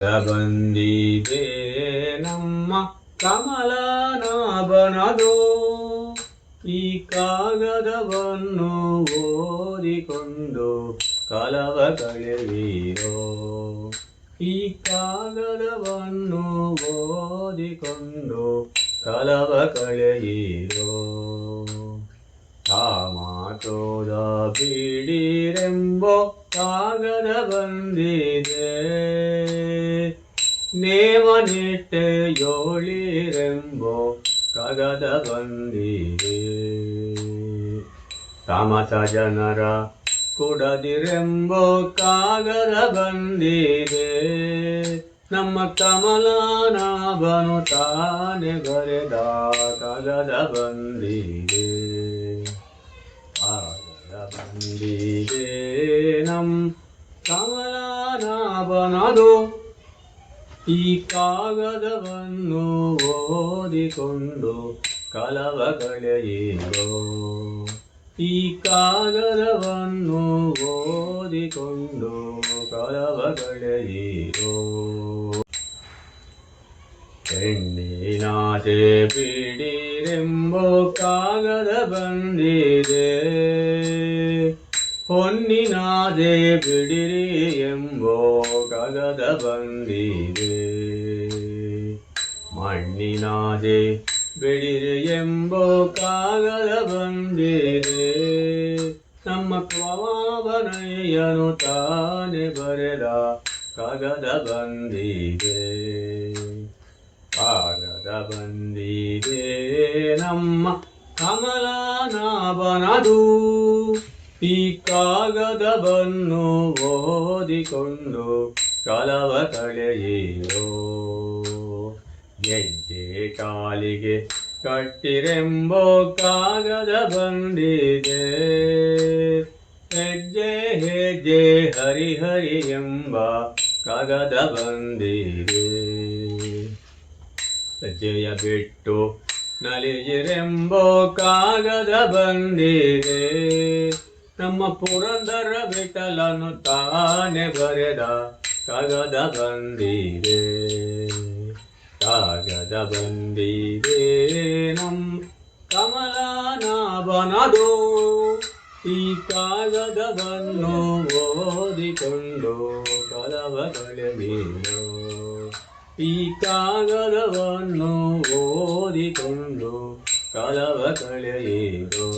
ಬಂದಿದೆ ನಮ್ಮ ಕಮಲನಾಭನದು. ಈ ಕಾಗದವನ್ನು ಓದಿಕೊಂಡು ಕಲವ ಕಳೆಯಿರೋ. ಈ ಕಾಗದವನ್ನು ಓದಿಕೊಂಡು ಕಲವ ಕಳೆಯಿರೋ. ಮಾತೋದ ಬಿಡಿರೆಂಬೋ ಕಾಗದ ಬಂದಿದೆ. ನೇಮನಿಟ್ಟೆ ಯೋಳಿರೆಂಬೋ ಕಾಗದ ಬಂದಿದೆ. ತಾಮಸ ಜನರ ಕೊಡದಿರೆಂಬೋ ಕಾಗದ ಬಂದಿದೆ. ನಮ್ಮ ಕಮಲನಾಭನು ತಾನೆ ಬರೆದ ಕಾಗದ ಬಂದಿದೆ. ಕಾಗದ ಬಂದಿದೆ ನಮ್ಮ ಕಮಲನಾಭನದು. ಈ ಕಾಗದವನ್ನು ಓದಿಕೊಂಡು ಕಲವ ಕಳೆಯಿರೋ. ಈ ಕಾಗದವನ್ನು ಓದಿಕೊಂಡು ಕಲವ ಕಳೆಯಿರೋ. ಹೆಣ್ಣಿನಾಚೆ ಬಿಡಿರೆಂಬೋ ಕಾಗದ ಬಂದಿದೆ. ಹೊನ್ನಿನಾದೆ ಬಿಡಿರಿ ಎಂಬೋ ಕಾಗದ ಬಂದಿದೆ. ಮಣ್ಣಿನಾದೆ ಬಿಡಿರಿ ಎಂಬೋ ಕಾಗದ ಬಂದಿದೆ. ನಮ್ಮ ಪಾವನಯ್ಯನು ತಾನೆ ಬರೆದ ಕಾಗದ ಬಂದಿದೆ. ಕಾಗದ ಬಂದಿದೆ ನಮ್ಮ ಕಮಲನಾಭನದು. ಈ ಕಾಗದವನ್ನು ಓದಿಕೊಂಡು ಕಲವ ಕಳೆಯಿರೋ. ಹೆಜ್ಜೆ ಕಾಲಿಗೆ ಕಟ್ಟಿರೆಂಬೋ ಕಾಗದ ಬಂದಿದೆ. ಹೆಜ್ಜೆ ಹೆಜ್ಜೆ ಹರಿಹರಿ ಎಂಬ ಕಾಗದ ಬಂದಿದೆ. ಹೆಜ್ಜೆಯ ಬಿಟ್ಟು ನಲಿಜಿರೆಂಬೋ ಕಾಗದ ಬಂದಿದೆ. ನಮ್ಮ ಪುರಂದರ ವಿಠಲನು ತಾನೆ ಬರೆದ ಕಾಗದ ಬಂದಿದೆ. ಕಾಗದ ಬಂದಿದೆ ನಮ್ಮ ಕಮಲನಾಭನದು. ಈ ಕಾಗದವನ್ನು ಓದಿಕೊಂಡು ಕಲವ ಕಳೆಯಿರೋ. ಈ ಕಾಗದವನ್ನು ಓದಿಕೊಂಡು ಕಲವ ಕಳೆಯಿರೋ.